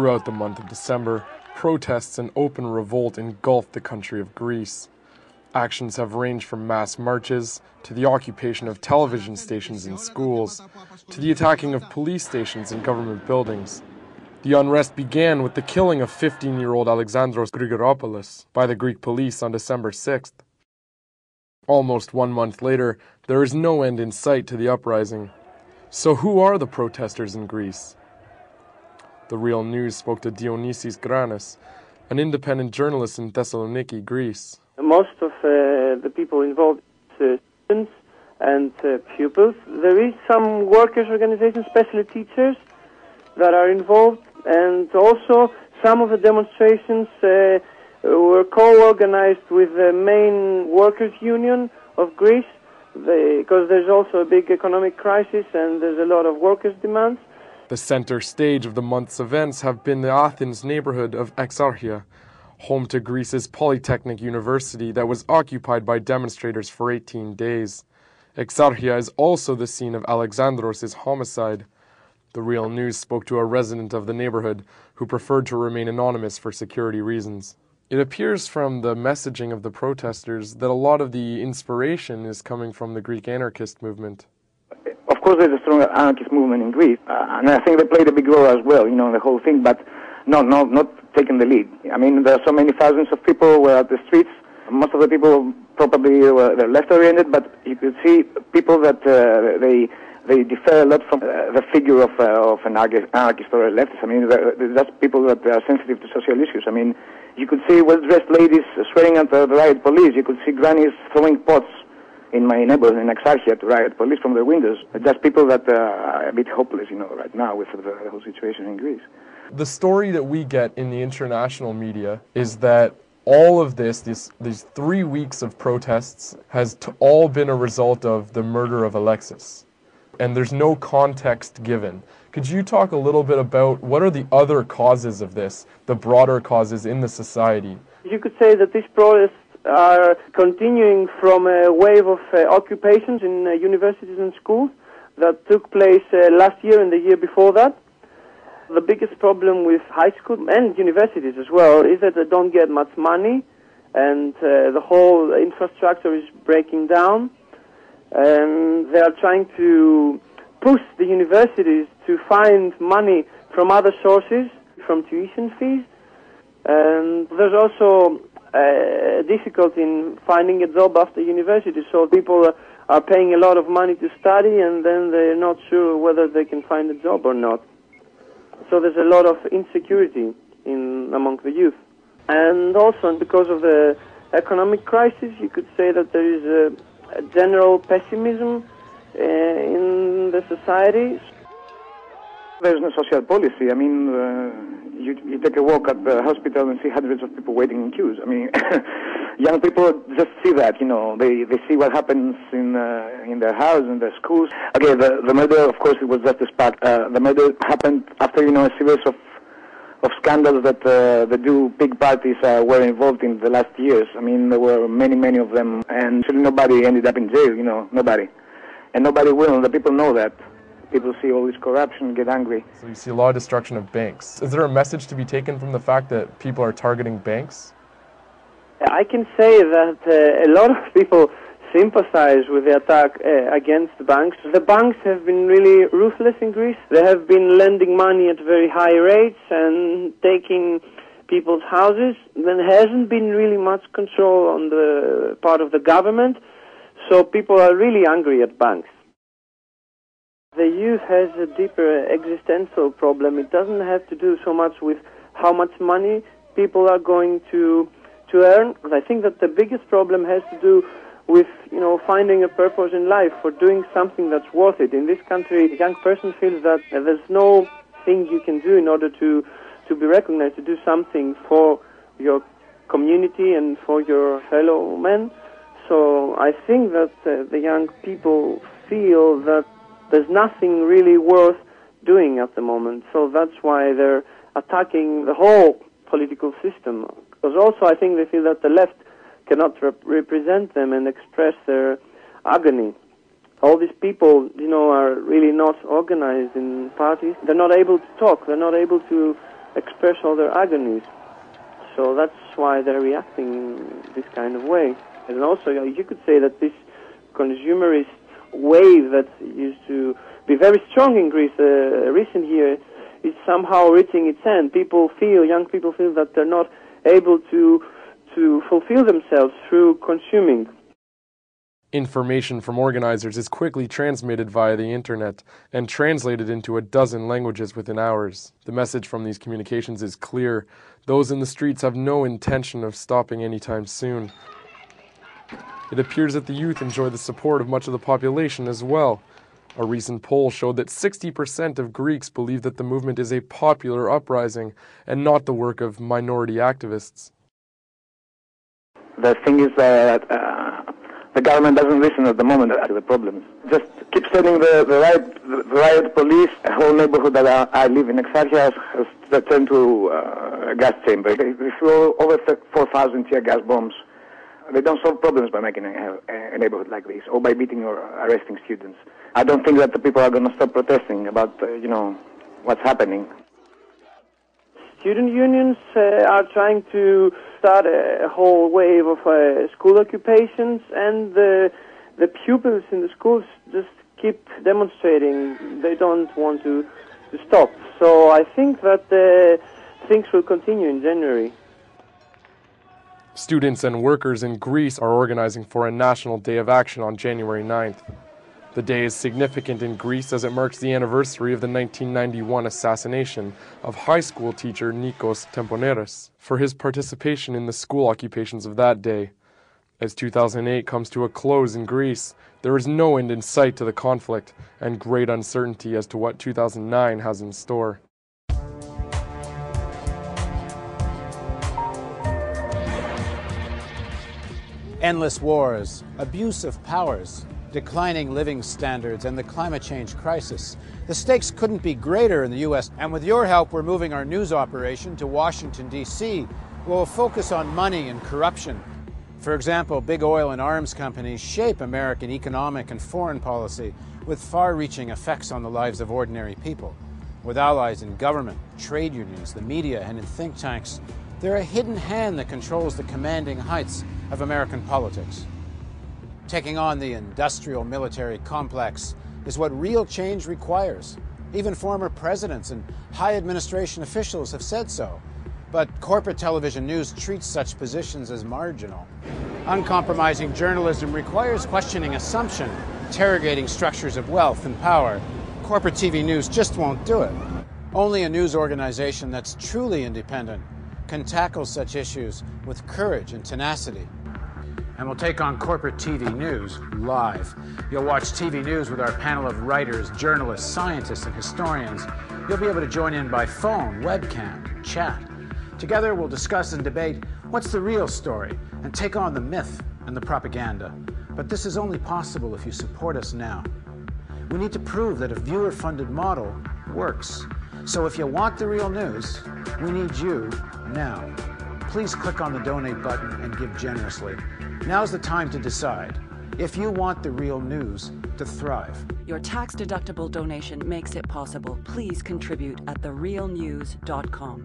Throughout the month of December, protests and open revolt engulfed the country of Greece. Actions have ranged from mass marches, to the occupation of television stations and schools, to the attacking of police stations and government buildings. The unrest began with the killing of 15-year-old Alexandros Grigoropoulos by the Greek police on December 6th. Almost 1 month later, there is no end in sight to the uprising. So who are the protesters in Greece? The Real News spoke to Dionysis Granis, an independent journalist in Thessaloniki, Greece. Most of the people involved are students and pupils. There is some workers' organizations, especially teachers, that are involved, and also some of the demonstrations were co-organized with the main workers' union of Greece, because there's also a big economic crisis and there's a lot of workers' demands. The center stage of the month's events have been the Athens neighborhood of Exarchia, home to Greece's Polytechnic University that was occupied by demonstrators for 18 days. Exarchia is also the scene of Alexandros' homicide. The Real News spoke to a resident of the neighborhood who preferred to remain anonymous for security reasons. It appears from the messaging of the protesters that a lot of the inspiration is coming from the Greek anarchist movement. Of course, there's a strong anarchist movement in Greece, and I think they played a big role as well, in the whole thing, but not taking the lead. I mean, there are so many thousands of people who were at the streets. Most of the people probably they're left-oriented, but you could see people that they differ a lot from the figure of an anarchist or a leftist. I mean, that's people that are sensitive to social issues. I mean, you could see well-dressed ladies swearing at the riot police. You could see grannies throwing pots in my neighborhood in Exarchia to riot police from their windows. Just people that are a bit hopeless, right now with the whole situation in Greece. The story that we get in the international media is that all of these 3 weeks of protests has all been a result of the murder of Alexis. And there's no context given. Could you talk a little bit about what are the other causes of this, the broader causes in the society? You could say that these protests are continuing from a wave of occupations in universities and schools that took place last year and the year before that. The biggest problem with high school and universities as well is that they don't get much money, and the whole infrastructure is breaking down. And they are trying to push the universities to find money from other sources, from tuition fees. And there's also difficulty in finding a job after university, so people are paying a lot of money to study and then they're not sure whether they can find a job or not. So there's a lot of insecurity among the youth. And also because of the economic crisis, you could say that there is a general pessimism in the society. There's no social policy. I mean, you take a walk at the hospital and see hundreds of people waiting in queues. I mean, young people just see that, they see what happens in their house, in their schools. Okay, the murder, of course, it was just a spark. The murder happened after, a series of scandals that the two big parties were involved in the last years. I mean, there were many of them, and actually nobody ended up in jail, nobody. And nobody will, and the people know that. People see all this corruption, get angry. So you see a lot of destruction of banks. Is there a message to be taken from the fact that people are targeting banks? I can say that a lot of people sympathize with the attack against the banks. The banks have been really ruthless in Greece. They have been lending money at very high rates and taking people's houses. There hasn't been really much control on the part of the government, so people are really angry at banks. The youth has a deeper existential problem. It doesn't have to do so much with how much money people are going to earn. I think that the biggest problem has to do with, finding a purpose in life, for doing something that's worth it. In this country, a young person feels that there's no thing you can do in order to be recognized, to do something for your community and for your fellow men. So I think that the young people feel that there's nothing really worth doing at the moment. So that's why they're attacking the whole political system. Because also I think they feel that the left cannot represent them and express their agony. All these people, are really not organized in parties. They're not able to talk. They're not able to express all their agonies. So that's why they're reacting in this kind of way. And also, you could say that this consumerist wave that used to be very strong in Greece recent years is somehow reaching its end. Young people feel that they're not able to fulfill themselves through consuming. Information from organizers is quickly transmitted via the internet and translated into a dozen languages within hours. The message from these communications is clear. Those in the streets have no intention of stopping anytime soon. It appears that the youth enjoy the support of much of the population as well. A recent poll showed that 60% of Greeks believe that the movement is a popular uprising and not the work of minority activists. The thing is that the government doesn't listen at the moment to the problems. Just keep sending the riot police. A whole neighborhood that I live in, Exarchia, has turned to a gas chamber. They threw over 4,000 tear gas bombs. They don't solve problems by making a neighborhood like this or by beating or arresting students. I don't think that the people are going to stop protesting about, what's happening. Student unions are trying to start a whole wave of school occupations, and the pupils in the schools just keep demonstrating. They don't want to stop. So I think that things will continue in January. Students and workers in Greece are organizing for a national day of action on January 9th. The day is significant in Greece as it marks the anniversary of the 1991 assassination of high school teacher Nikos Temponeris for his participation in the school occupations of that day. As 2008 comes to a close in Greece, there is no end in sight to the conflict and great uncertainty as to what 2009 has in store. Endless wars, abuse of powers, declining living standards, and the climate change crisis. The stakes couldn't be greater in the U.S., and with your help, we're moving our news operation to Washington, D.C., where we'll focus on money and corruption. For example, big oil and arms companies shape American economic and foreign policy with far-reaching effects on the lives of ordinary people. With allies in government, trade unions, the media, and in think tanks, they're a hidden hand that controls the commanding heights of American politics. Taking on the industrial military complex is what real change requires. Even former presidents and high administration officials have said so. But corporate television news treats such positions as marginal. Uncompromising journalism requires questioning assumption, interrogating structures of wealth and power. Corporate TV news just won't do it. Only a news organization that's truly independent can tackle such issues with courage and tenacity. And we'll take on corporate TV news live. You'll watch TV news with our panel of writers, journalists, scientists, and historians. You'll be able to join in by phone, webcam, chat. Together, we'll discuss and debate what's the real story and take on the myth and the propaganda. But this is only possible if you support us now. We need to prove that a viewer-funded model works. So if you want the real news, we need you now. Please click on the donate button and give generously. Now's the time to decide if you want the real news to thrive. Your tax-deductible donation makes it possible. Please contribute at therealnews.com.